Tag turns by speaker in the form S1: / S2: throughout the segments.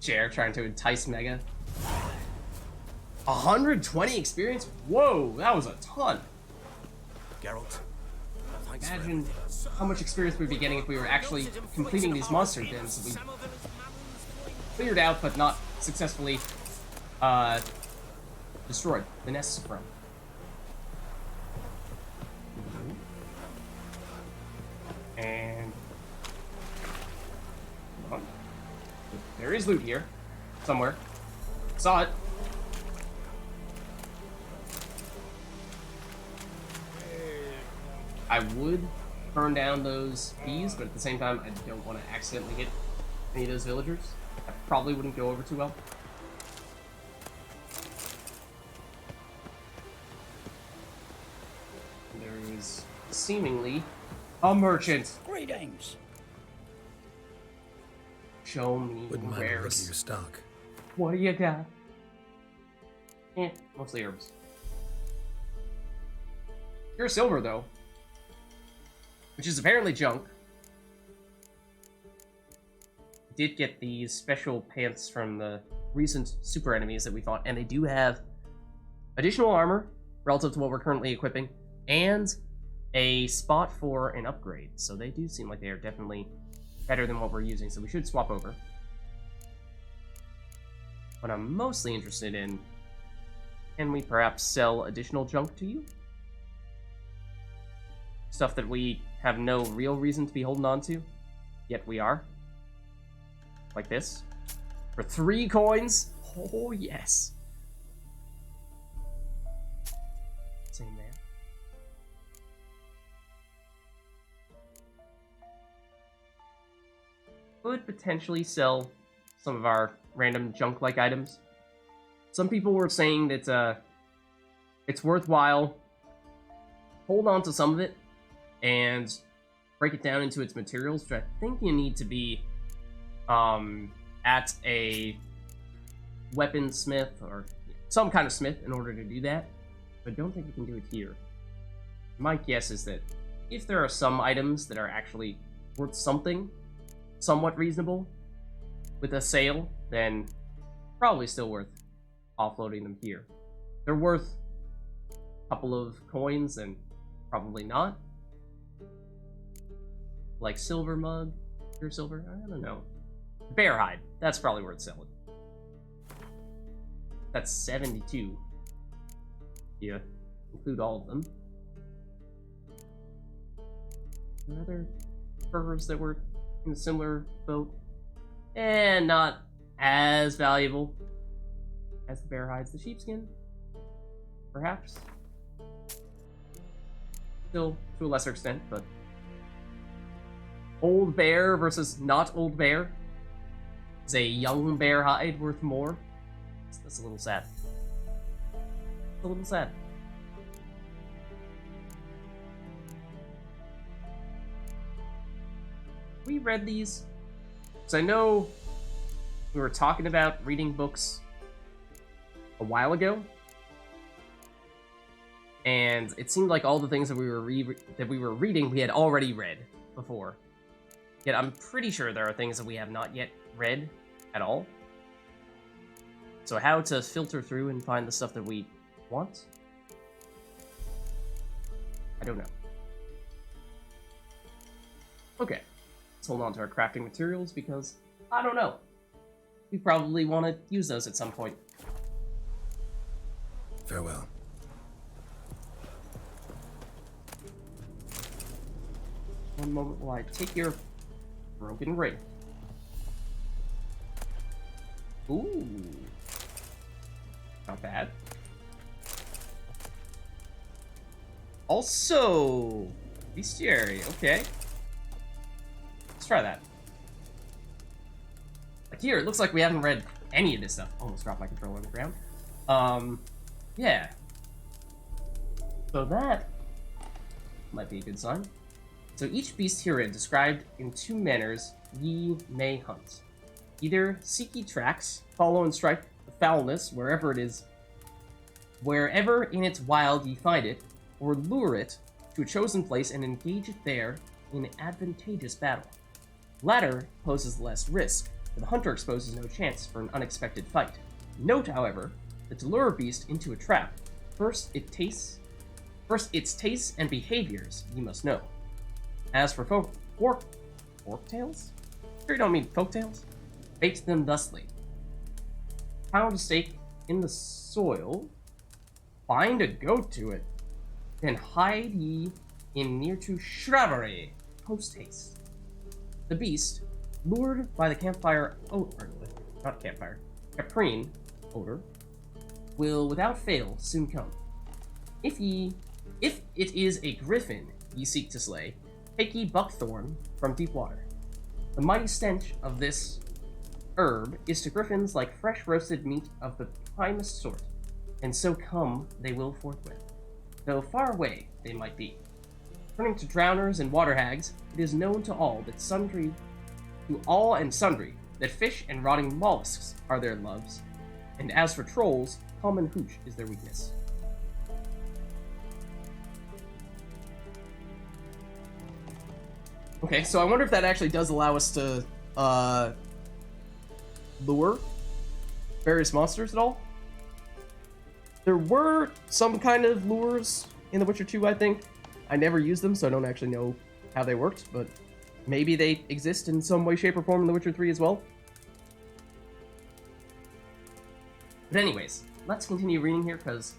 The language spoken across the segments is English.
S1: Chair trying to entice Mega. 120 experience? Whoa, that was a ton.
S2: Geralt, thanks
S1: Imagine how much experience we'd be getting if we were actually completing these monster dens that we cleared out but not successfully destroyed the nests from. And hold on. There is loot here somewhere. Saw it. I would burn down those bees, but at the same time, I don't want to accidentally hit any of those villagers. That probably wouldn't go over too well. There is seemingly a merchant.
S3: Greetings.
S1: Show me
S2: Wouldn't mind a look at
S1: wares.
S2: your stock.
S1: What do you got? Mostly herbs. Pure silver, though. Which is apparently junk. Did get these special pants from the recent super enemies that we fought, and they do have additional armor relative to what we're currently equipping, and a spot for an upgrade. So they do seem like they are definitely better than what we're using, so we should swap over. What I'm mostly interested in, can we perhaps sell additional junk to you? Stuff that we have no real reason to be holding on to, yet we are. Like this. For 3 coins? Oh, yes. Same there. Could potentially sell some of our random junk-like items. Some people were saying that it's worthwhile. Hold on to some of it and break it down into its materials, which I think you need to be at a weaponsmith or some kind of smith in order to do that. But I don't think you can do it here. My guess is that if there are some items that are actually worth something, somewhat reasonable, with a sale, then probably still worth offloading them here. They're worth a couple of coins, and probably not. Like silver mug, pure silver, I don't know. Bear hide, that's probably worth selling. That's 72. Yeah, include all of them. Are there other furs that were in a similar boat? And not as valuable as the bear hides. The sheepskin, perhaps. Still to a lesser extent, but old bear versus not old bear. Is a young bear hide worth more? That's a little sad. A little sad. We read these. Because I know we were talking about reading books a while ago. And it seemed like all the things that we were reading we had already read before. Yet I'm pretty sure there are things that we have not yet read at all. So how to filter through and find the stuff that we want? I don't know. Okay, let's hold on to our crafting materials because, I don't know. We probably want to use those at some point.
S2: Farewell.
S1: One moment while I take your broken ring. Ooh. Not bad. Also, bestiary, okay. Let's try that. Like here, it looks like we haven't read any of this stuff. Almost dropped my controller on the ground. Yeah. So that might be a good sign. So each beast herein described in 2 manners ye may hunt. Either seek ye tracks, follow and strike the foulness wherever it is, wherever in its wild ye find it, or lure it to a chosen place and engage it there in advantageous battle. Latter poses less risk, but the hunter exposes no chance for an unexpected fight. Note, however, that to lure a beast into a trap, first its tastes and behaviors you must know. As for fork-tails? Sure you don't mean folktales? Bait them thusly. Pound a stake in the soil, bind a goat to it, then hide ye in near to shrubbery, post-haste. The beast, lured by the campfire not campfire, caprine odor, will without fail soon come. If it is a griffin ye seek to slay, take ye buckthorn from deep water. The mighty stench of this herb is to griffins like fresh roasted meat of the primest sort, and so come they will forthwith, though far away they might be. Turning to drowners and water hags, it is known to all and sundry that fish and rotting mollusks are their loves, and as for trolls, common hooch is their weakness. Okay, so I wonder if that actually does allow us to lure various monsters at all. There were some kind of lures in The Witcher 2, I think. I never used them, so I don't actually know how they worked, but maybe they exist in some way, shape, or form in The Witcher 3 as well. But anyways, let's continue reading here, because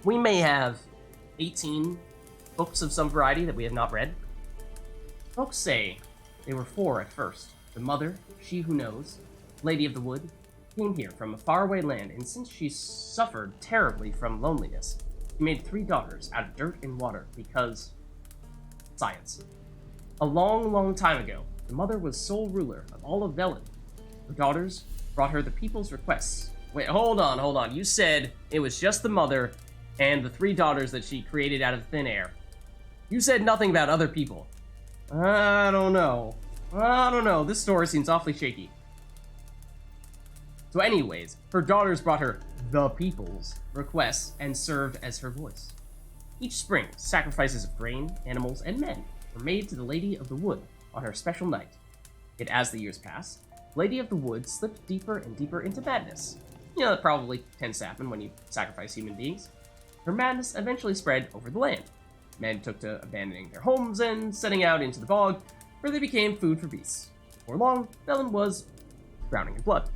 S1: we may have 18 books of some variety that we have not read. Folks say they were 4 at first. The mother, she who knows, Lady of the Wood, came here from a faraway land, and since she suffered terribly from loneliness, she made 3 daughters out of dirt and water because... science. A long, long time ago, the mother was sole ruler of all of Velen. Her daughters brought her the people's requests. Wait, hold on. You said it was just the mother and the 3 daughters that she created out of thin air. You said nothing about other people. I don't know. This story seems awfully shaky. So anyways, her daughters brought her the people's requests and served as her voice. Each spring, sacrifices of grain, animals, and men were made to the Lady of the Wood on her special night. Yet as the years passed, Lady of the Wood slipped deeper and deeper into madness. You know, that probably tends to happen when you sacrifice human beings. Her madness eventually spread over the land. Men took to abandoning their homes and setting out into the bog, where they became food for beasts. Before long, Velen was drowning in blood.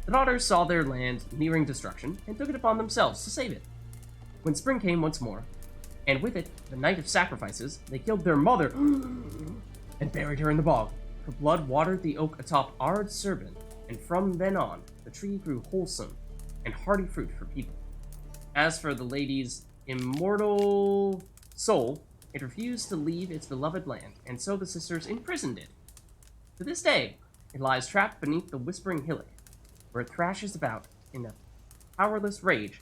S1: The daughters saw their land nearing destruction and took it upon themselves to save it. When spring came once more, and with it the night of sacrifices, they killed their mother and buried her in the bog. Her blood watered the oak atop Ard Serban, and from then on, the tree grew wholesome and hearty fruit for people. As for the lady's immortal soul, it refused to leave its beloved land, and so the sisters imprisoned it. To this day, it lies trapped beneath the Whispering Hillock, where it thrashes about in a powerless rage.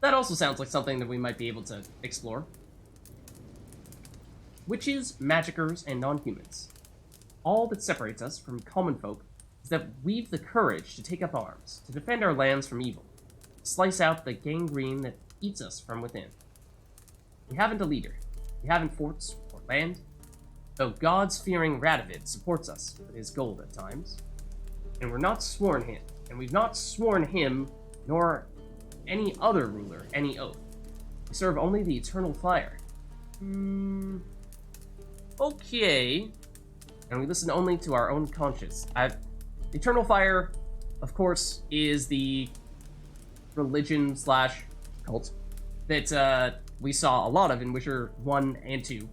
S1: That also sounds like something that we might be able to explore. Witches, magickers, and non-humans. All that separates us from common folk is that we've the courage to take up arms, to defend our lands from evil, to slice out the gangrene that eats us from within. We haven't a leader. We haven't forts or land, though God's-fearing Radovid supports us with his gold at times. And we've not sworn him, nor any other ruler, any oath. We serve only the eternal fire. Okay. And we listen only to our own conscience. Eternal fire, of course, is the religion / cult that we saw a lot of in Witcher 1 and 2.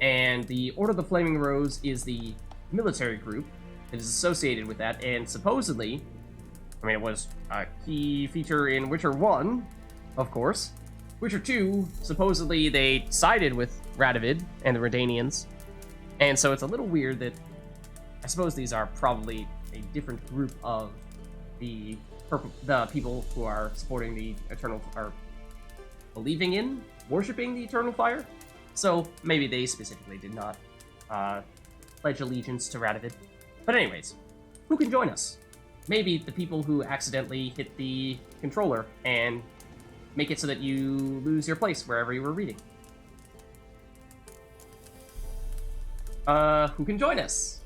S1: And the Order of the Flaming Rose is the military group that is associated with that, and supposedly, I mean, it was a key feature in Witcher 1, of course. Witcher 2, supposedly they sided with Radovid and the Redanians, and so it's a little weird that I suppose these are probably a different group of the people who are supporting the Eternal, are believing in, worshipping the Eternal Fire. So maybe they specifically did not pledge allegiance to Radovid. But anyways, who can join us? Maybe the people who accidentally hit the controller and make it so that you lose your place wherever you were reading. Who can join us?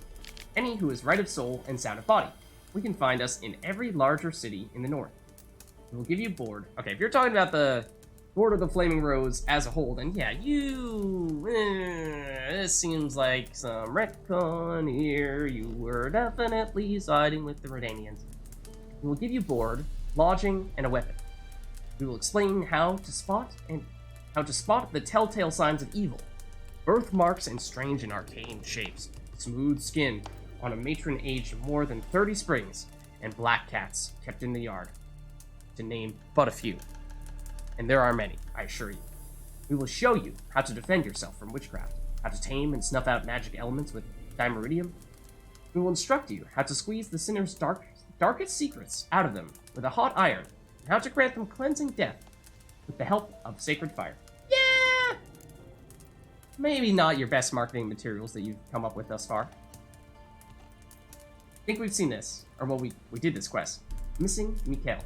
S1: Any who is right of soul and sound of body. we can find us in every larger city in the north. We will give you board. Okay, if you're talking about the Board of the Flaming Rose as a whole, then yeah, this seems like some retcon here. You were definitely siding with the Redanians. We will give you board, lodging, and a weapon. We will explain how to spot the telltale signs of evil, birthmarks in strange and arcane shapes, smooth skin on a matron aged more than 30 springs, and black cats kept in the yard, to name but a few. And there are many, I assure you. We will show you how to defend yourself from witchcraft, how to tame and snuff out magic elements with dimeridium. We will instruct you how to squeeze the sinner's darkest secrets out of them with a hot iron, and how to grant them cleansing death with the help of sacred fire. Yeah! Maybe not your best marketing materials that you've come up with thus far. I think we've seen this, or well, we did this quest. Missing Mikhail.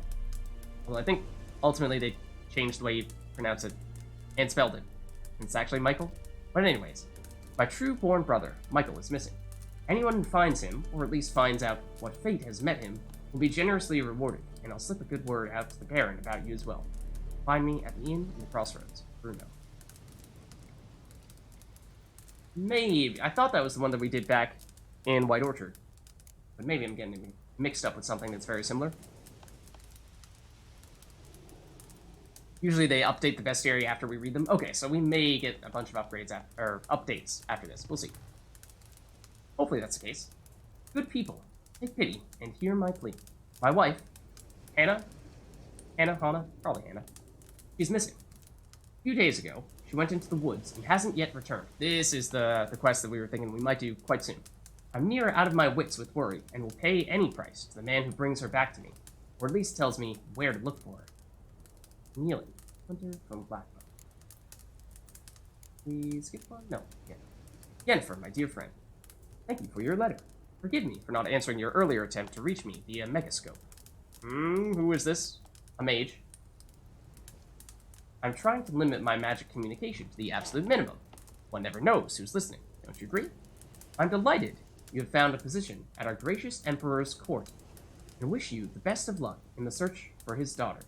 S1: Well, I think ultimately they changed the way you pronounce it and spelled it. It's actually Michael. But anyways, my true-born brother, Michael, is missing. Anyone who finds him, or at least finds out what fate has met him, will be generously rewarded, and I'll slip a good word out to the Baron about you as well. Find me at the inn in the crossroads, Bruno. Maybe. I thought that was the one that we did back in White Orchard. But maybe I'm getting mixed up with something that's very similar. Usually they update the bestiary after we read them. Okay, so we may get a bunch of upgrades or updates after this. We'll see. Hopefully that's the case. Good people, take pity and hear my plea. My wife, Hannah, probably Hannah, she's missing. A few days ago, she went into the woods and hasn't yet returned. This is the quest that we were thinking we might do quite soon. I'm near out of my wits with worry and will pay any price to the man who brings her back to me, or at least tells me where to look for her. Kneeling, Hunter from Blackbone. Please skip one? No, again. Yennefer, my dear friend. Thank you for your letter. Forgive me for not answering your earlier attempt to reach me via Megascope. Who is this? A mage. I'm trying to limit my magic communication to the absolute minimum. One never knows who's listening, don't you agree? I'm delighted you have found a position at our gracious Emperor's court, and wish you the best of luck in the search for his daughter.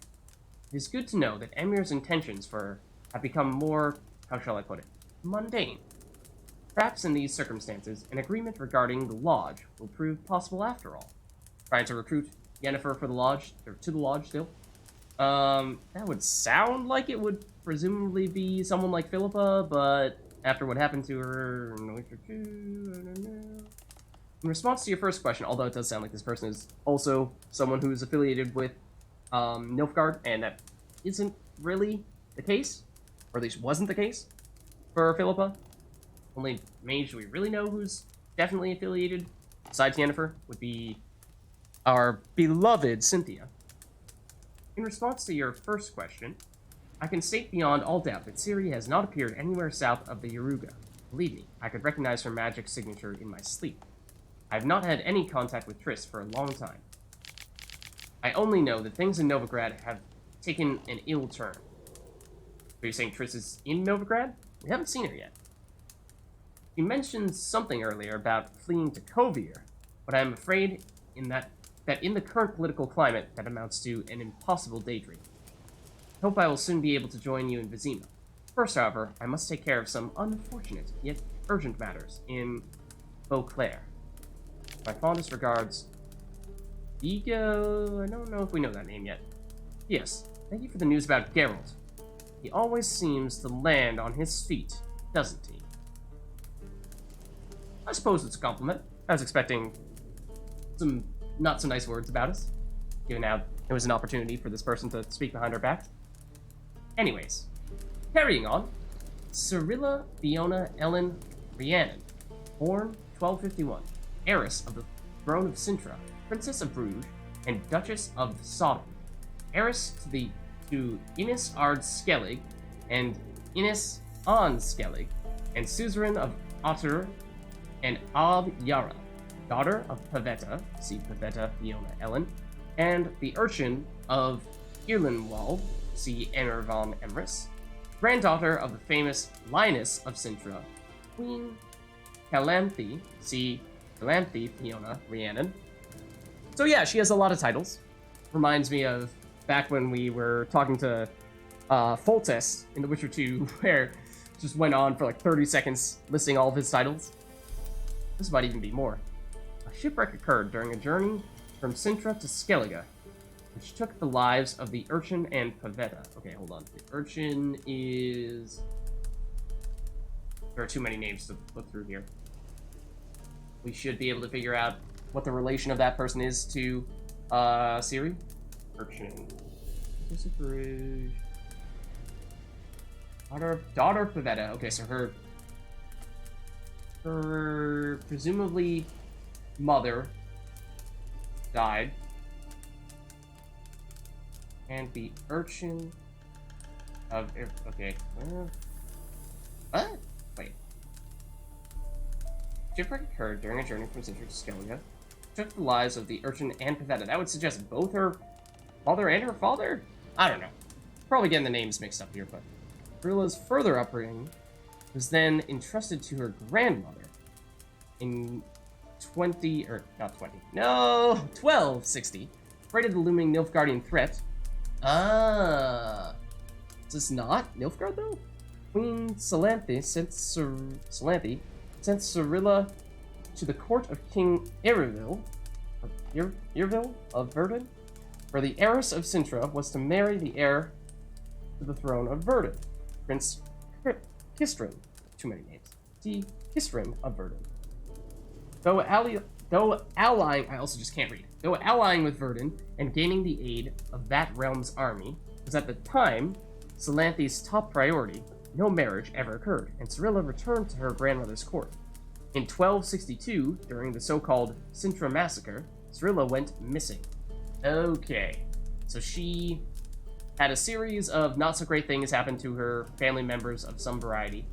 S1: It is good to know that Emir's intentions for her have become more, how shall I put it, mundane. Perhaps in these circumstances, an agreement regarding the lodge will prove possible after all. Trying to recruit Yennefer for the lodge, or to the lodge still. That would sound like it would presumably be someone like Philippa, but after what happened to her in Witcher 2, I don't know. In response to your first question, although it does sound like this person is also someone who is affiliated with Nilfgaard, and that isn't really the case, or at least wasn't the case for Philippa. Only mage we really know who's definitely affiliated, besides Yennefer, would be our beloved Cynthia. In response to your first question, I can state beyond all doubt that Ciri has not appeared anywhere south of the Yaruga. Believe me, I could recognize her magic signature in my sleep. I have not had any contact with Triss for a long time. I only know that things in Novigrad have taken an ill turn. Are you saying Triss is in Novigrad? We haven't seen her yet. You mentioned something earlier about fleeing to Kovir, but I am afraid that in the current political climate, that amounts to an impossible daydream. I hope I will soon be able to join you in Vizima. First, however, I must take care of some unfortunate yet urgent matters in Beauclair. My fondest regards, Vigo. I don't know if we know that name yet. Yes, thank you for the news about Geralt. He always seems to land on his feet, doesn't he? I suppose it's a compliment. I was expecting some not so nice words about us, given how it was an opportunity for this person to speak behind our backs. Anyways, carrying on, Cyrilla Fiona Ellen Rhiannon, born 1251, heiress of the throne of Sintra, Princess of Bruges, and Duchess of Sodom, heiress to Innis Ard Skellig and Innis An Skellig, and suzerain of Otter and Ab Yara, daughter of Pavetta, see Pavetta Fiona Ellen, and the urchin of Irlenwald, see Emir von Emrys, granddaughter of the famous Lioness of Sintra, Queen Calanthe, see Calanthe Fiona Rhiannon, So yeah, she has a lot of titles. Reminds me of back when we were talking to Foltest in The Witcher 2, where it just went on for like 30 seconds listing all of his titles. This might even be more. A shipwreck occurred during a journey from Sintra to Skellige, which took the lives of the urchin and Pavetta. Okay, hold on. The urchin is... There are too many names to look through here. We should be able to figure out what the relation of that person is to Ciri. Urchin. Daughter of Pavetta. Okay, so her presumably mother died. And the urchin of... Okay. What? Wait. Shipwreck occurred during a journey from Sintra to Skellige. Took the lives of the urchin and Pavetta. That would suggest both her mother and her father? I don't know. Probably getting the names mixed up here, but Cirilla's further upbringing was then entrusted to her grandmother in 1260. Afraid of the looming Nilfgaardian threat. Ah. Is this not Nilfgaard, though? Queen Calanthe sent Cirilla to the court of King Irivil of Verdun, where the heiress of Sintra was to marry the heir to the throne of Verdun, Prince Kistrin. Too many names. Kistrin of Verdun. Though allying, I also just can't read. Though allying with Verdun and gaining the aid of that realm's army was at the time Calanthe's top priority, no marriage ever occurred, and Cirilla returned to her grandmother's court. In 1262, during the so-called Sintra massacre, Cirilla went missing. Okay, so she had a series of not-so-great things happen to her family members of some variety,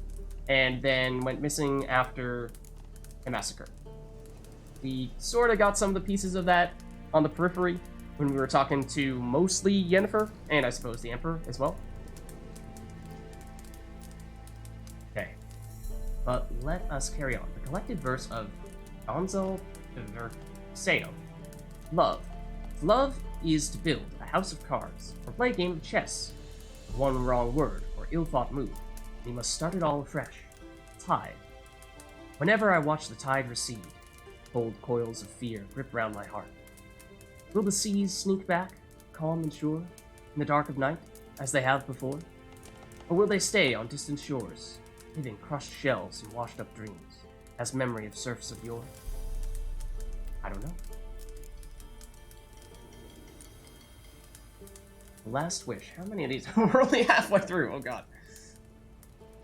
S1: and then went missing after a massacre. We sort of got some of the pieces of that on the periphery when we were talking to mostly Yennefer, and I suppose the Emperor as well. Okay, but let us carry on. The collected verse of Gonzalo de Verseo. Love. Love is to build a house of cards, or play a game of chess. One wrong word, or ill-thought move, we must start it all afresh. Tide. Whenever I watch the tide recede, cold coils of fear grip round my heart. Will the seas sneak back, calm and sure, in the dark of night, as they have before? Or will they stay on distant shores, hidden crushed shells and washed up dreams, as memory of surfs of yore? I don't know. The last wish. How many of these? We're only halfway through. Oh god.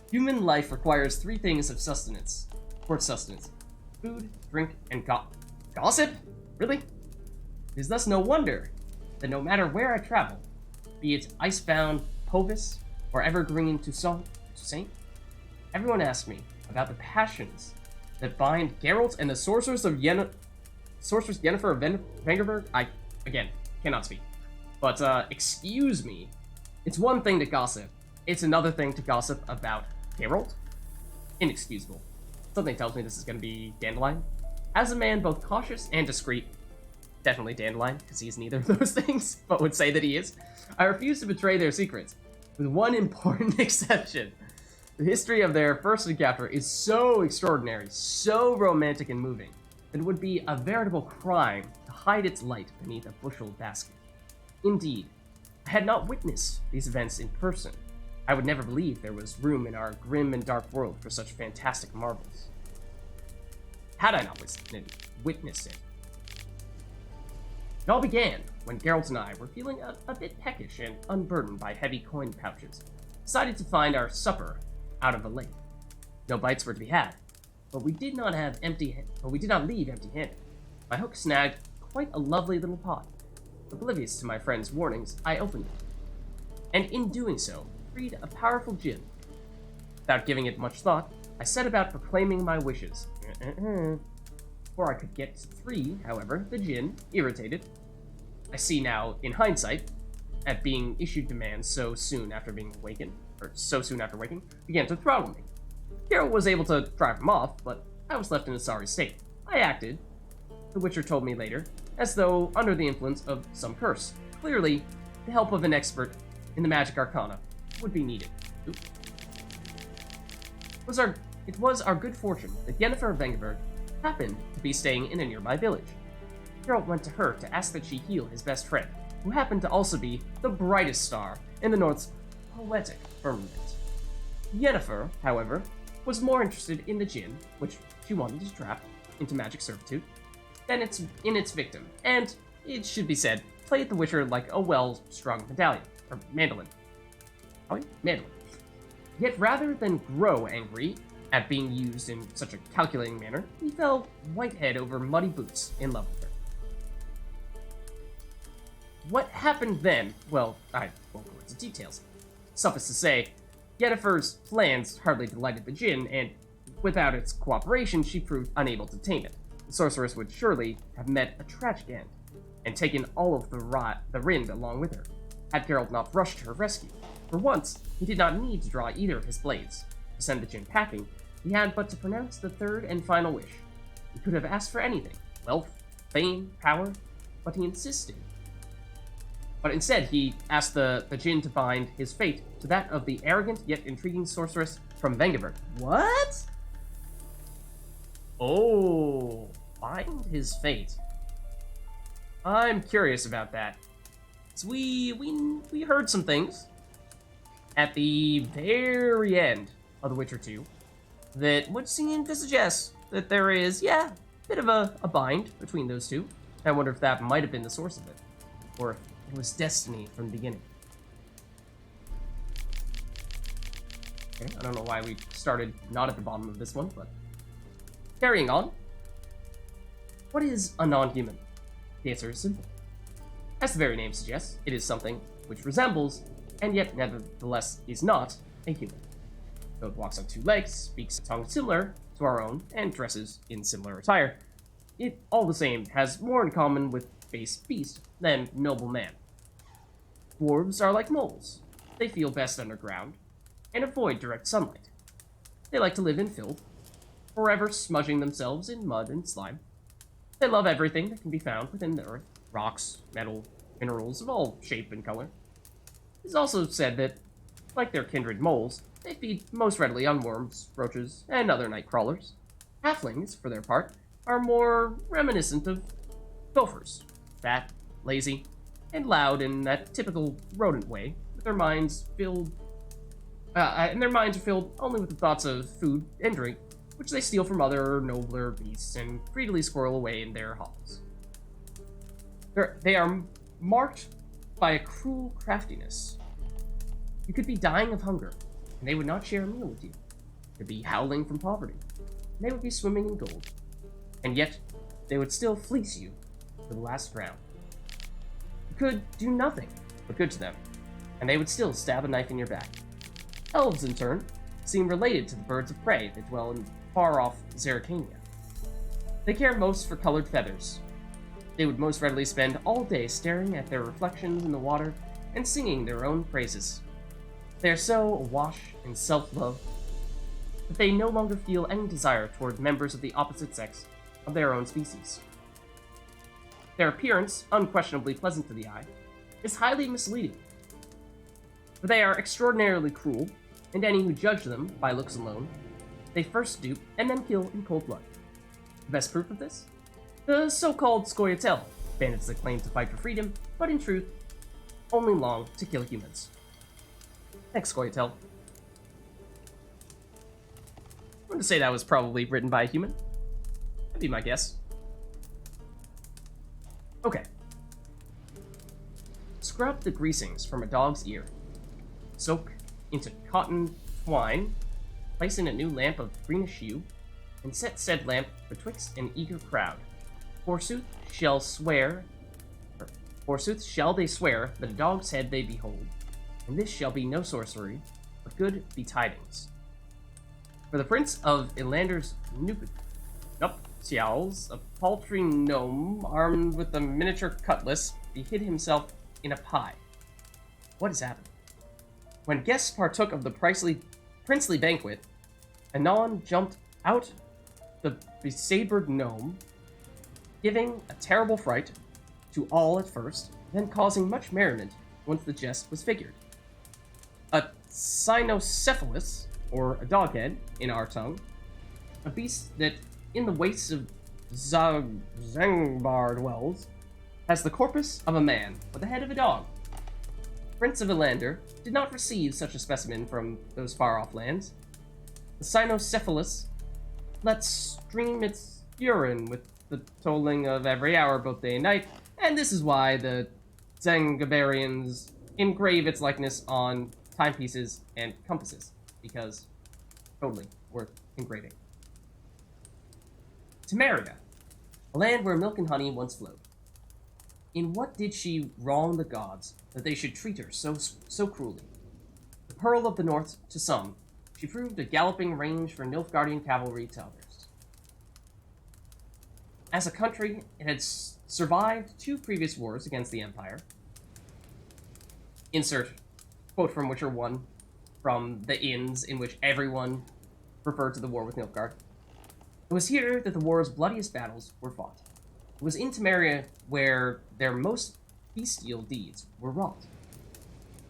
S1: Human life requires 3 things of sustenance. For sustenance. Food, drink, and gossip? Really? It is thus no wonder that no matter where I travel, be it icebound Povis or evergreen Toussaint, everyone asks me about the passions that bind Geralt and the sorceress Yennefer of Vengerberg. I, again, cannot speak. But, excuse me, it's one thing to gossip, it's another thing to gossip about Geralt. Inexcusable. Something tells me this is going to be Dandelion. As a man both cautious and discreet, definitely Dandelion, because he's neither of those things, but would say that he is, I refuse to betray their secrets, with one important exception. The history of their first encounter is so extraordinary, so romantic and moving, that it would be a veritable crime to hide its light beneath a bushel basket. Indeed, I had not witnessed these events in person. I would never believe there was room in our grim and dark world for such fantastic marvels. Had I not witnessed it. It all began when Geralt and I were feeling a bit peckish and unburdened by heavy coin pouches. Decided to find our supper out of a lake. No bites were to be had, but we did not leave empty-handed. My hook snagged quite a lovely little pot. Oblivious to my friend's warnings, I opened it, and in doing so, freed a powerful djinn. Without giving it much thought, I set about proclaiming my wishes. Before I could get to 3, however, the djinn, irritated, I see now, in hindsight, at being issued demands so soon after waking, began to throttle me. Geralt was able to drive him off, but I was left in a sorry state. I acted, the Witcher told me later, as though under the influence of some curse. Clearly, the help of an expert in the magic arcana would be needed. Oop. It was our good fortune that Yennefer Vengerberg happened to be staying in a nearby village. Geralt went to her to ask that she heal his best friend, who happened to also be the brightest star in the North's poetic firmament. Yennefer, however, was more interested in the djinn, which she wanted to trap into magic servitude, than in its victim, and, it should be said, played the Witcher like a well-strung mandolin. Oh, yeah, mandolin. Yet rather than grow angry at being used in such a calculating manner, he fell white-head over muddy boots in love with her. What happened then? Well, I won't go into details. Suffice to say, Yennefer's plans hardly delighted the djinn, and without its cooperation, she proved unable to tame it. The sorceress would surely have met a tragic end, and taken all of the Rind along with her, had Geralt not rushed to her rescue. For once, he did not need to draw either of his blades. To send the djinn packing, he had but to pronounce the third and final wish. He could have asked for anything, wealth, fame, power, but he insisted. But instead, he asked the djinn to bind his fate to that of the arrogant yet intriguing sorceress from Vengerberg. What? Oh, bind his fate. I'm curious about that. So we heard some things at the very end of The Witcher 2 that would seem to suggest that there is, a bit of a bind between those two. I wonder if that might have been the source of it, or if it was destiny from the beginning. Okay, I don't know why we started not at the bottom of this one, but carrying on. What is a non-human? The answer is simple. As the very name suggests, it is something which resembles, and yet nevertheless is not, a human. Though it walks on two legs, speaks a tongue similar to our own, and dresses in similar attire, it all the same has more in common with base beast than noble man. Dwarves are like moles. They feel best underground, and avoid direct sunlight. They like to live in filth, forever smudging themselves in mud and slime. They love everything that can be found within the earth, rocks, metal, minerals of all shape and color. It is also said that, like their kindred moles, they feed most readily on worms, roaches, and other night crawlers. Halflings, for their part, are more reminiscent of gophers, fat, lazy, and loud in that typical rodent way, with their minds filled only with the thoughts of food and drink, which they steal from other nobler beasts and greedily squirrel away in their hovels. They are marked by a cruel craftiness. You could be dying of hunger, and they would not share a meal with you. You could be howling from poverty, and they would be swimming in gold. And yet, they would still fleece you to the last round. You could do nothing but good to them, and they would still stab a knife in your back. Elves, in turn, seem related to the birds of prey that dwell in far-off Zerrikania. They care most for colored feathers. They would most readily spend all day staring at their reflections in the water and singing their own praises. They are so awash in self-love that they no longer feel any desire toward members of the opposite sex of their own species. Their appearance, unquestionably pleasant to the eye, is highly misleading, for they are extraordinarily cruel, and any who judge them by looks alone, they first dupe and then kill in cold blood. The best proof of this? The so-called Scoia'tael, bandits that claim to fight for freedom, but in truth, only long to kill humans. Thanks, Scoia'tael. I'm going to say that was probably written by a human. That'd be my guess. Okay. Scrub the greasings from a dog's ear. Soak into cotton twine, place in a new lamp of greenish hue, and set said lamp betwixt an eager crowd. Forsooth shall they swear that a dog's head they behold, and this shall be no sorcery, but good betidings. For the prince of Ilander's nuptials, a paltry gnome armed with a miniature cutlass behid himself in a pie. What has happened? When guests partook of the princely banquet, anon jumped out the besabered gnome, giving a terrible fright, to all at first, then causing much merriment once the jest was figured. A cynocephalus, or a doghead in our tongue, a beast that in the wastes of Zangbar dwells, has the corpus of a man with the head of a dog. Prince of Elander did not receive such a specimen from those far-off lands. The cynocephalus lets stream its urine with the tolling of every hour both day and night, and this is why the Zangabarians engrave its likeness on timepieces and compasses, because totally worth engraving. Temeria, a land where milk and honey once flowed. In what did she wrong the gods that they should treat her so cruelly? The Pearl of the North to some, she proved a galloping range for Nilfgaardian cavalry to others. As a country, it had survived 2 previous wars against the Empire. Insert quote from Witcher 1 from the inns in which everyone referred to the war with Nilfgaard. It was here that the war's bloodiest battles were fought. It was in Temeria where their most bestial deeds were wrought.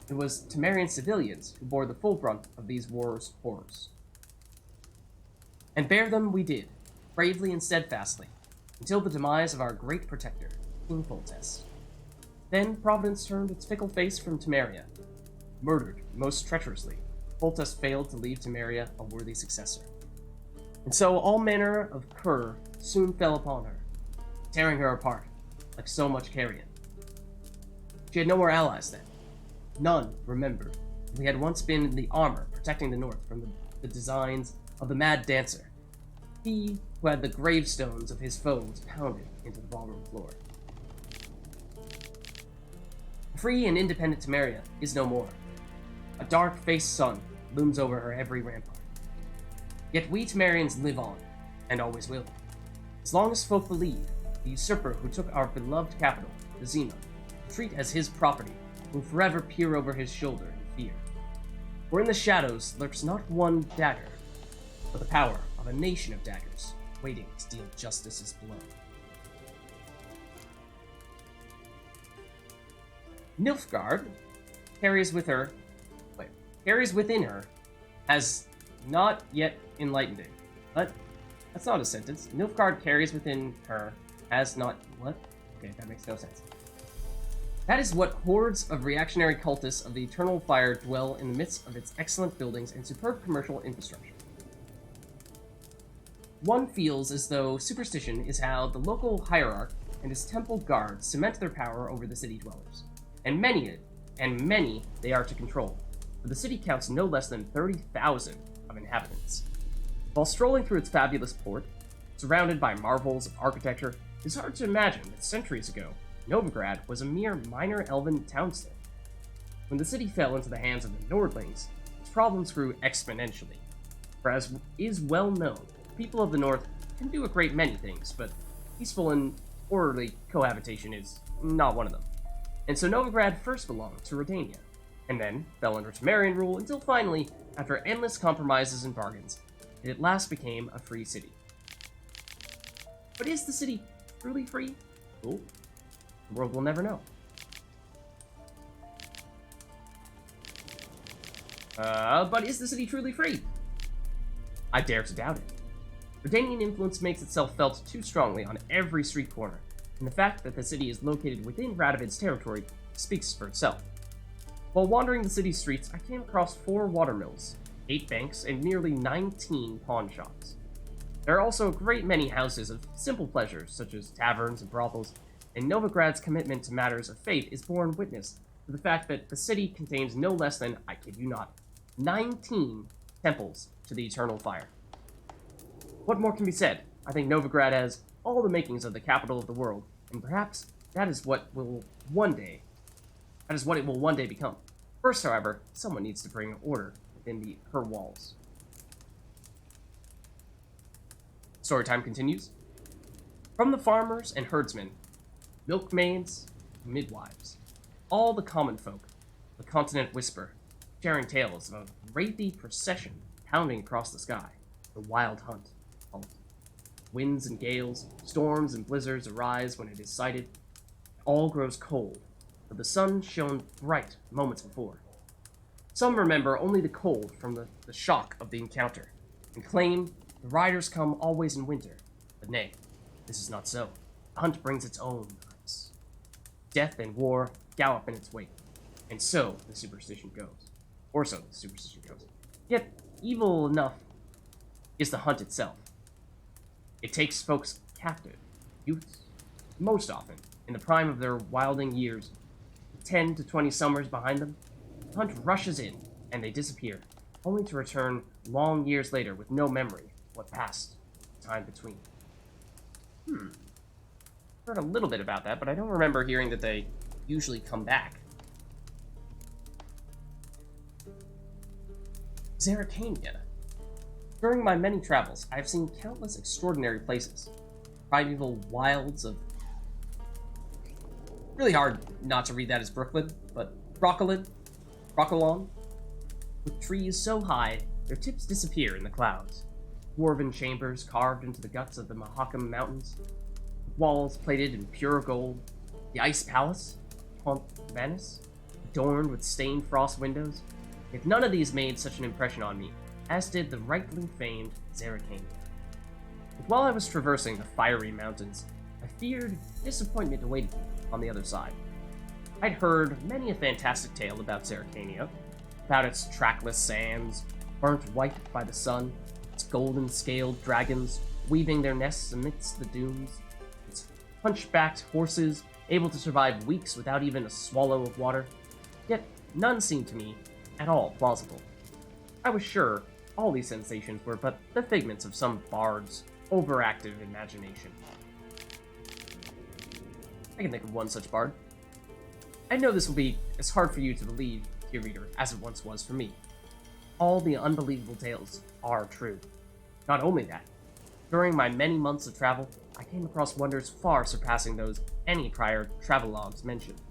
S1: It was Temerian civilians who bore the full brunt of these wars' horrors. And bear them we did, bravely and steadfastly, until the demise of our great protector, King Foltest. Then Providence turned its fickle face from Temeria. Murdered most treacherously, Foltest failed to leave Temeria a worthy successor. And so all manner of cur soon fell upon her, tearing her apart, like so much carrion. She had no more allies then. None remembered that we had once been in the armor protecting the north from the designs of the mad dancer, he who had the gravestones of his foes pounded into the ballroom floor. Free and independent Temeria is no more. A dark-faced sun looms over her every rampart. Yet we Temerians live on, and always will. As long as folk believe, the usurper who took our beloved capital, the Zema, treat as his property, will forever peer over his shoulder in fear. For in the shadows lurks not one dagger, but the power of a nation of daggers, waiting to deal justice's blow. Nilfgaard carries within her, has not yet enlightened it. But that's not a sentence. Nilfgaard carries within her, has not, what? Okay, that makes no sense. That is what hordes of reactionary cultists of the Eternal Fire dwell in the midst of its excellent buildings and superb commercial infrastructure. One feels as though superstition is how the local hierarch and his temple guards cement their power over the city dwellers. And many they are to control, for the city counts no less than 30,000 of inhabitants. While strolling through its fabulous port, surrounded by marvels of architecture, it's hard to imagine that centuries ago, Novigrad was a mere minor elven townstead. When the city fell into the hands of the Nordlings, its problems grew exponentially. For as is well known, the people of the North can do a great many things, but peaceful and orderly cohabitation is not one of them. And so Novigrad first belonged to Redania, and then fell under Temerian rule until finally, after endless compromises and bargains, it at last became a free city. But is the city truly free? Well, the world will never know. But is the city truly free? I dare to doubt it. Redanian influence makes itself felt too strongly on every street corner, and the fact that the city is located within Radovid's territory speaks for itself. While wandering the city streets, I came across 4 watermills, 8 banks, and nearly 19 pawn shops. There are also a great many houses of simple pleasures, such as taverns and brothels, and Novigrad's commitment to matters of faith is borne witness to the fact that the city contains no less than, I kid you not, 19 temples to the Eternal Fire. What more can be said? I think Novigrad has all the makings of the capital of the world, and perhaps that is what it will one day become. First, however, someone needs to bring order within her walls. Storytime continues. From the farmers and herdsmen, milkmaids, midwives, all the common folk, the continent whisper, sharing tales of a wraithy procession pounding across the sky, the wild hunt. Winds and gales, storms and blizzards arise when it is sighted. all grows cold, though the sun shone bright moments before. Some remember only the cold from the shock of the encounter, and claim the riders come always in winter. But nay, this is not so. The hunt brings its own ice. Death and war gallop in its wake, and so the superstition goes. Or so the superstition goes. Yet, evil enough is the hunt itself. It takes folks captive, youths, most often, in the prime of their wilding years, 10 to 20 summers behind them. The hunt rushes in, and they disappear, only to return long years later with no memory of what passed the time between. Heard a little bit about that, but I don't remember hearing that they usually come back. Zerrikania. During my many travels, I have seen countless extraordinary places. Primeval wilds of... Really hard not to read that as Brooklyn, but Broccolon, with trees so high, their tips disappear in the clouds. Dwarven chambers carved into the guts of the Mahakam Mountains, walls plated in pure gold, the Ice Palace, Pont Manus, adorned with stained frost windows. Yet none of these made such an impression on me, as did the rightly famed Zerrikania. But while I was traversing the fiery mountains, I feared disappointment awaited me on the other side. I'd heard many a fantastic tale about Zerrikania, about its trackless sands, burnt white by the sun, its golden-scaled dragons weaving their nests amidst the dunes, its hunchbacked horses able to survive weeks without even a swallow of water. Yet none seemed to me at all plausible. I was sure all these sensations were but the figments of some bard's overactive imagination. I can think of one such bard. I know this will be as hard for you to believe, dear reader, as it once was for me. All the unbelievable tales are true. Not only that, during my many months of travel, I came across wonders far surpassing those any prior travelogues mentioned.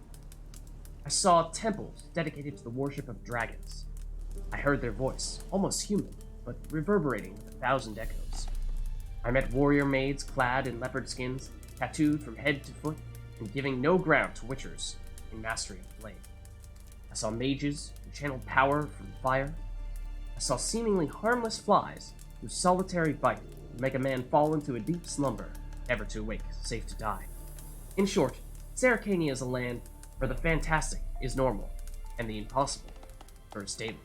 S1: I saw temples dedicated to the worship of dragons. I heard their voice, almost human, but reverberating with 1,000 echoes. I met warrior maids clad in leopard skins, tattooed from head to foot, and giving no ground to witchers in mastery of the blade. I saw mages who channeled power from fire. I saw seemingly harmless flies whose solitary bite would make a man fall into a deep slumber, never to awake, safe to die. In short, Zerrikania is a land where the fantastic is normal, and the impossible is daily.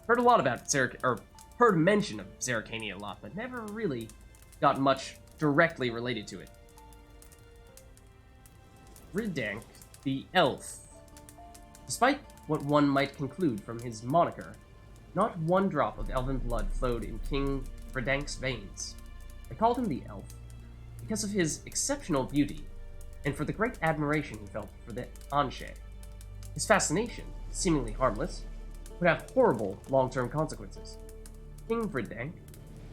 S1: Heard a lot about heard mention of Zerrikania a lot, but never really got much directly related to it. Ridank, the elf. Despite what one might conclude from his moniker, not one drop of elven blood flowed in King Ridank's veins. They called him the elf because of his exceptional beauty and for the great admiration he felt for the Anshe. His fascination, seemingly harmless, would have horrible long-term consequences. King Ridank,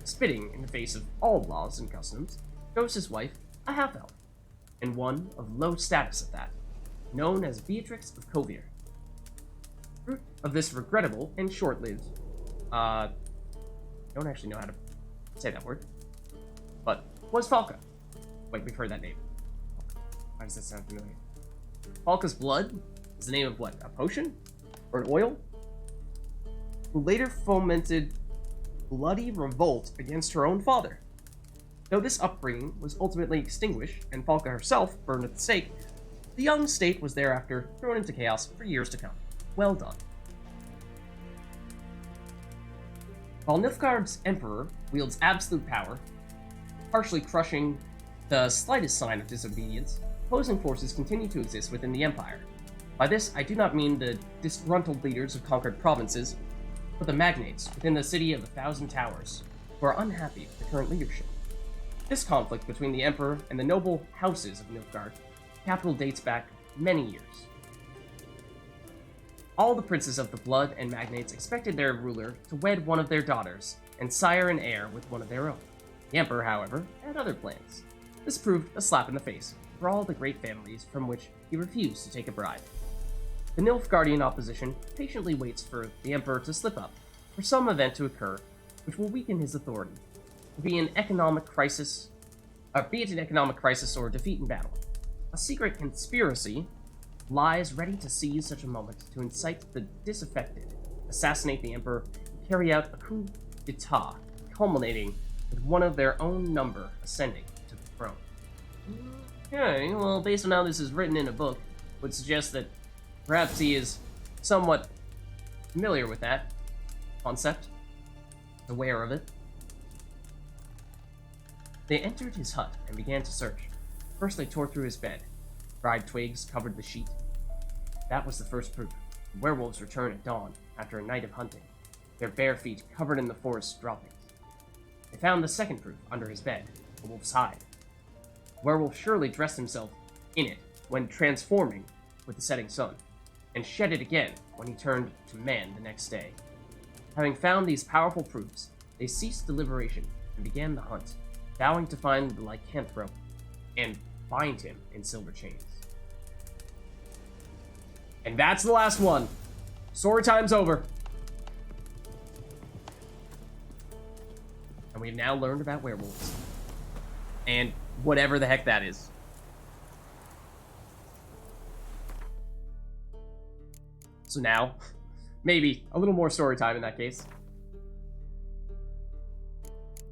S1: spitting in the face of all laws and customs, chose his wife a half-elf, and one of low status at that, known as Beatrix of Kovir. Fruit of this regrettable and short-lived, I don't actually know how to say that word, but was Falca. Wait, we've heard that name. Why does that sound familiar? Falca's blood is the name of what? A potion? Or an oil? Who later fomented bloody revolt against her own father. Though this upbringing was ultimately extinguished and Falca herself burned at the stake, the young state was thereafter thrown into chaos for years to come. Well done. While Nilfgaard's emperor wields absolute power, partially crushing the slightest sign of disobedience, opposing forces continue to exist within the empire. By this, I do not mean the disgruntled leaders of conquered provinces, but the magnates within the city of 1,000 towers, who are unhappy with the current leadership. This conflict between the emperor and the noble houses of Nilfgaard, capital dates back many years. All the princes of the blood and magnates expected their ruler to wed one of their daughters and sire an heir with one of their own. The emperor, however, had other plans. This proved a slap in the face for all the great families from which he refused to take a bride. The Nilfgaardian opposition patiently waits for the emperor to slip up, for some event to occur which will weaken his authority, be it an economic crisis or defeat in battle. A secret conspiracy lies ready to seize such a moment to incite the disaffected, assassinate the emperor, and carry out a coup d'etat, culminating with one of their own number ascending to the throne. Okay, well, based on how this is written in a book, would suggest that perhaps he is somewhat familiar with that concept, aware of it. They entered his hut and began to search. First, they tore through his bed. Dried twigs covered the sheet. That was the first proof. The werewolves return at dawn after a night of hunting, their bare feet covered in the forest droppings. They found the second proof under his bed, the wolf's hide. The werewolf surely dressed himself in it when transforming with the setting sun, and shed it again when he turned to man the next day. Having found these powerful proofs, they ceased deliberation and began the hunt, vowing to find the lycanthrope and bind him in silver chains. And that's the last one. Story time's over. And we've now learned about werewolves. And whatever the heck that is. So now, maybe a little more story time in that case.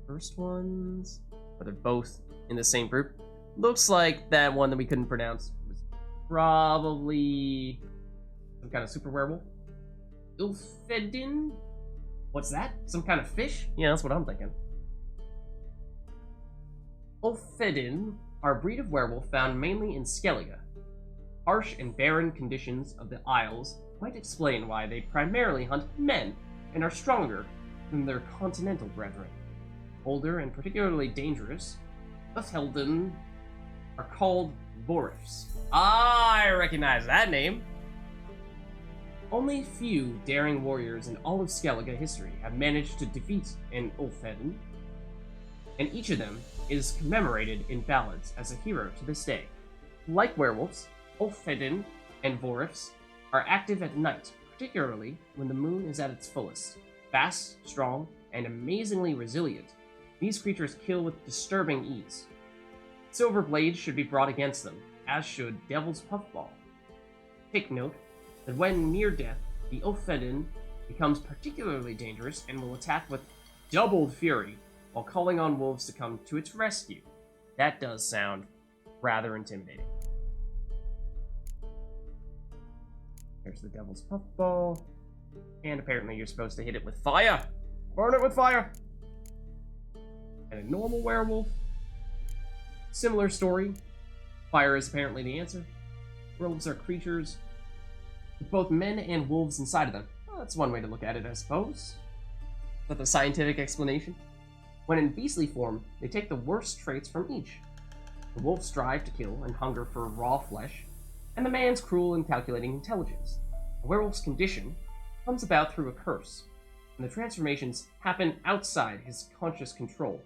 S1: First ones, but they're both in the same group. Looks like that one that we couldn't pronounce was probably some kind of super werewolf. Ilfedin? What's that? Some kind of fish? Yeah, that's what I'm thinking. Ulfedin are a breed of werewolf found mainly in Skellige. Harsh and barren conditions of the Isles might explain why they primarily hunt men and are stronger than their continental brethren. Older and particularly dangerous, Ulfhelden are called Vorifs. I recognize that name. Only few daring warriors in all of Skellige history have managed to defeat an Ulfheden, and each of them is commemorated in ballads as a hero to this day. Like werewolves, Ulfheden and Vorifs are active at night, particularly when the moon is at its fullest. Fast, strong, and amazingly resilient, these creatures kill with disturbing ease. Silver blades should be brought against them, as should Devil's Puffball. Take note that when near death, the Ulfheden becomes particularly dangerous and will attack with doubled fury while calling on wolves to come to its rescue. That does sound rather intimidating. There's the Devil's Puffball. And apparently you're supposed to hit it with fire! Burn it with fire! And a normal werewolf. Similar story. Fire is apparently the answer. Werewolves are creatures with both men and wolves inside of them. Well, that's one way to look at it, I suppose. But the scientific explanation? When in beastly form, they take the worst traits from each. The wolves strive to kill and hunger for raw flesh, and the man's cruel and calculating intelligence. A werewolf's condition comes about through a curse, and the transformations happen outside his conscious control.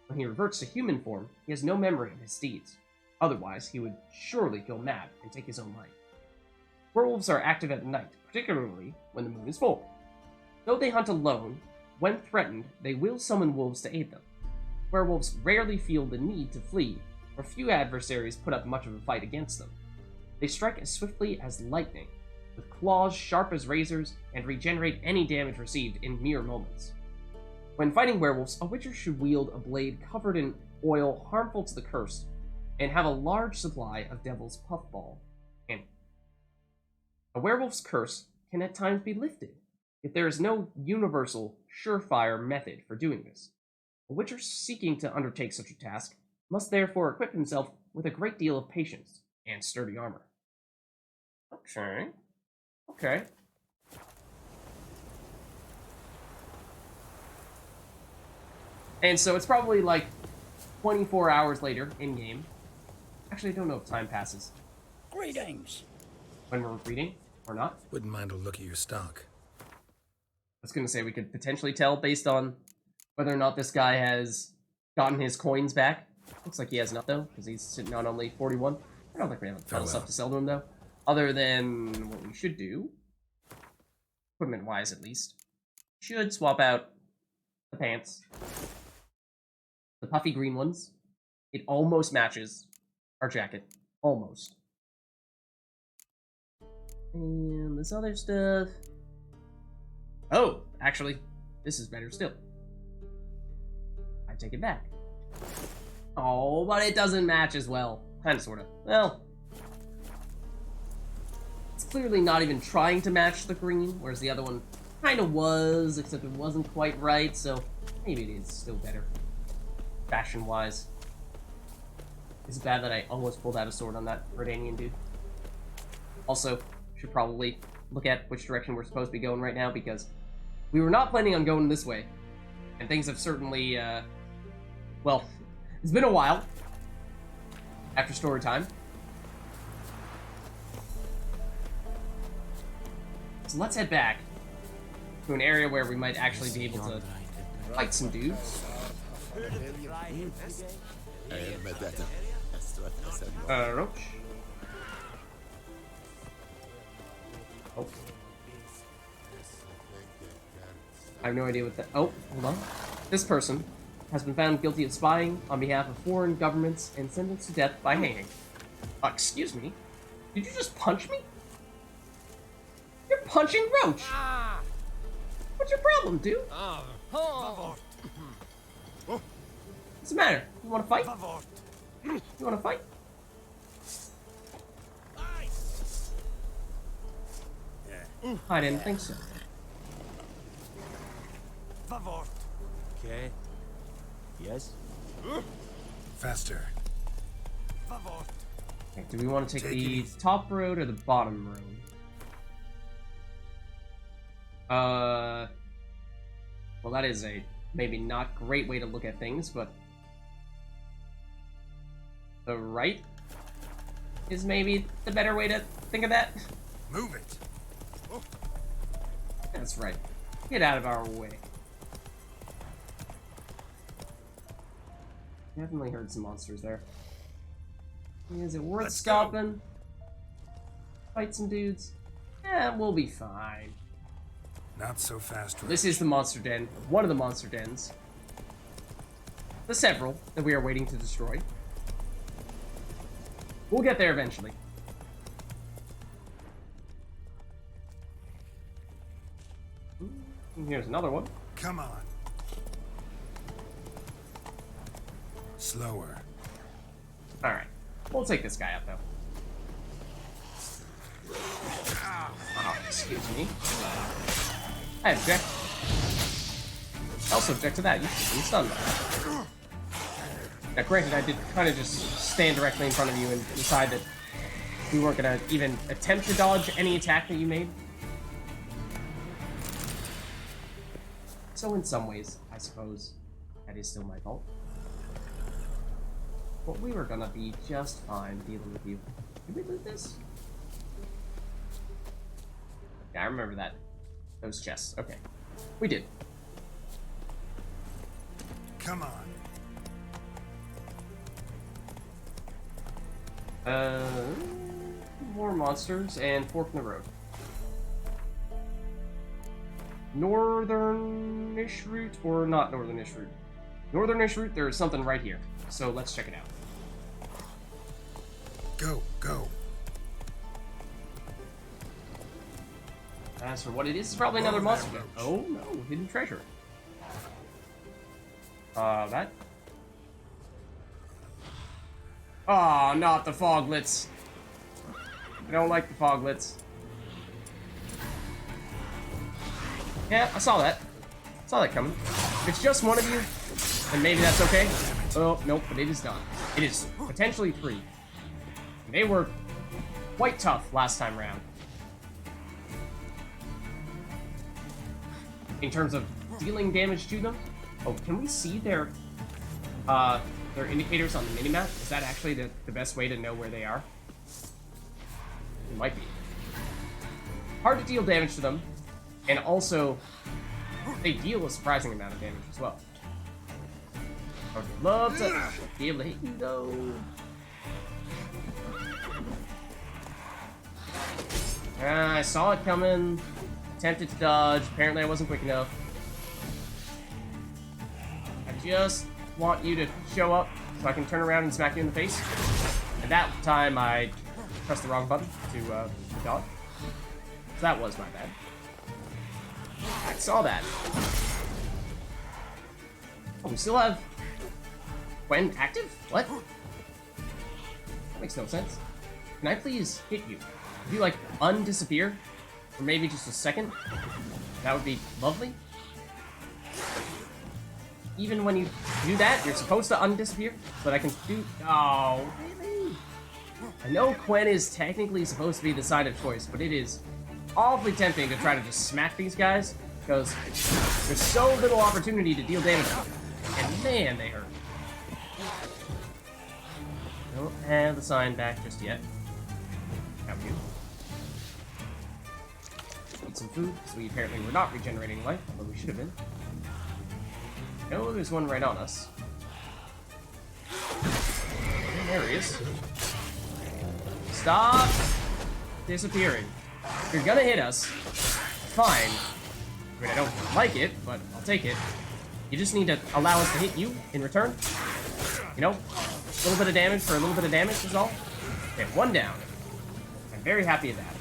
S1: When he reverts to human form, he has no memory of his deeds. Otherwise, he would surely go mad and take his own life. Werewolves are active at night, particularly when the moon is full. Though they hunt alone, when threatened, they will summon wolves to aid them. Werewolves rarely feel the need to flee, for few adversaries put up much of a fight against them. They strike as swiftly as lightning, with claws sharp as razors, and regenerate any damage received in mere moments. When fighting werewolves, a witcher should wield a blade covered in oil harmful to the cursed, and have a large supply of Devil's Puffball. And a werewolf's curse can at times be lifted, if there is no universal, surefire method for doing this. A witcher seeking to undertake such a task must therefore equip himself with a great deal of patience and sturdy armor. Okay. Okay. And so it's probably like 24 hours later in-game. Actually, I don't know if time passes.
S3: Greetings.
S1: When we're reading, or not.
S2: Wouldn't mind a look at your stock.
S1: I was going to say we could potentially tell based on whether or not this guy has gotten his coins back. Looks like he has not, though, because he's sitting on only 41. I don't think we have a ton of stuff to sell to him, though. Other than what we should do, equipment-wise at least, should swap out the pants. The puffy green ones. It almost matches our jacket. Almost. And this other stuff... Oh, actually, this is better still. I take it back. Oh, but it doesn't match as well. Kinda, sorta. Well... It's clearly not even trying to match the green, whereas the other one kinda was, except it wasn't quite right, so maybe it is still better. Fashion-wise. It's bad that I almost pulled out a sword on that Redanian dude. Also, should probably look at which direction we're supposed to be going right now, because we were not planning on going this way. And things have certainly, well, it's been a while after story time. So let's head back to an area where we might actually be able to fight some dudes. Roach. Oh. I have no idea what that... Oh, hold on. This person has been found guilty of spying on behalf of foreign governments and sentenced to death by hanging. Excuse me? Did you just punch me? You're punching Roach! What's your problem, dude? What's the matter? You wanna fight? You wanna fight? I didn't think so.
S3: Okay. Yes?
S2: Faster.
S1: Okay, do we want to take the top road or the bottom road? Well, that is a maybe not great way to look at things, but the right is maybe the better way to think of that.
S2: Move it.
S1: That's right. Get out of our way. Definitely heard some monsters there. Is it worth stopping? Fight some dudes? We'll be fine.
S2: Not so fast.
S1: This is the monster den. One of the monster dens. The several that we are waiting to destroy. We'll get there eventually. Here's another one.
S2: Come on. Slower.
S1: Alright. We'll take this guy out, though. Oh, excuse me. I object. I also object to that. You should be stunned. Now, granted, I did kind of just stand directly in front of you and decide that we weren't going to even attempt to dodge any attack that you made. So in some ways, I suppose, that is still my fault. But we were gonna be just fine dealing with you. Did we loot this? Yeah, I remember that. Those chests. Okay. We did.
S2: Come on.
S1: More monsters and fork in the road. Northern-ish route, or not northern-ish route? Northern-ish route, there's something right here. So let's check it out.
S2: Go, go.
S1: As for what it is, it's probably another monster den. Oh no, hidden treasure. That? Oh, not the foglets. I don't like the foglets. Yeah, I saw that. Saw that coming. If it's just one of you, then maybe that's okay. Oh, nope, but it is not. It is potentially 3. They were quite tough last time around. In terms of dealing damage to them. Oh, can we see their indicators on the minimap? Is that actually the best way to know where they are? It might be. Hard to deal damage to them. And also, they deal a surprising amount of damage as well. I would love to be able to hit you, though. I saw it coming. Attempted to dodge. Apparently, I wasn't quick enough. I just want you to show up so I can turn around and smack you in the face. At that time, I pressed the wrong button to dodge. So that was my bad. I saw that. Oh, we still have Gwen active? What? That makes no sense. Can I please hit you? If you, like, undisappear? For maybe just a second? That would be lovely. Even when you do that, you're supposed to undisappear? So that I can do... Oh, really? I know Gwen is technically supposed to be the side of choice, but it is awfully tempting to try to just smack these guys, because there's so little opportunity to deal damage to them. And man, they hurt. Don't have the sign back just yet. How we do? Eat some food, because we apparently were not regenerating life, although we should have been. No, there's one right on us. There he is. Stop disappearing. If you're gonna hit us, fine. I mean, I don't like it, but I'll take it. You just need to allow us to hit you in return. You know? A little bit of damage for a little bit of damage is all. Okay, one down. I'm very happy with that.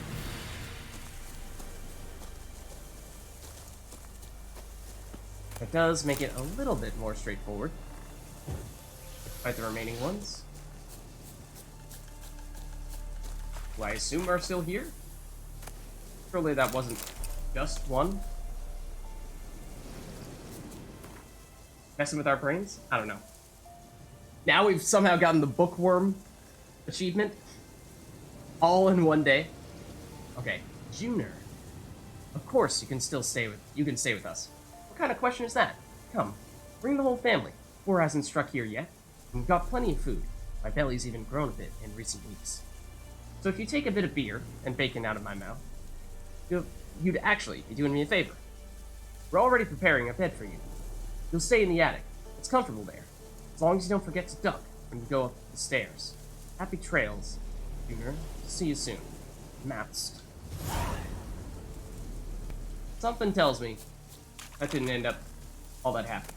S1: It does make it a little bit more straightforward. Fight the remaining ones. Who I assume are still here? Surely that wasn't just one. Messing with our brains? I don't know. Now we've somehow gotten the bookworm achievement. All in one day. Okay, Junior. Of course you can stay with us. What kind of question is that? Come, bring the whole family. War hasn't struck here yet. We've got plenty of food. My belly's even grown a bit in recent weeks. So if you take a bit of beer and bacon out of my mouth, you'd actually be doing me a favor. We're already preparing a bed for you. You'll stay in the attic. It's comfortable there. As long as you don't forget to duck when you go up the stairs. Happy trails, Junior. See you soon. Maps. Something tells me that didn't end up all that happy.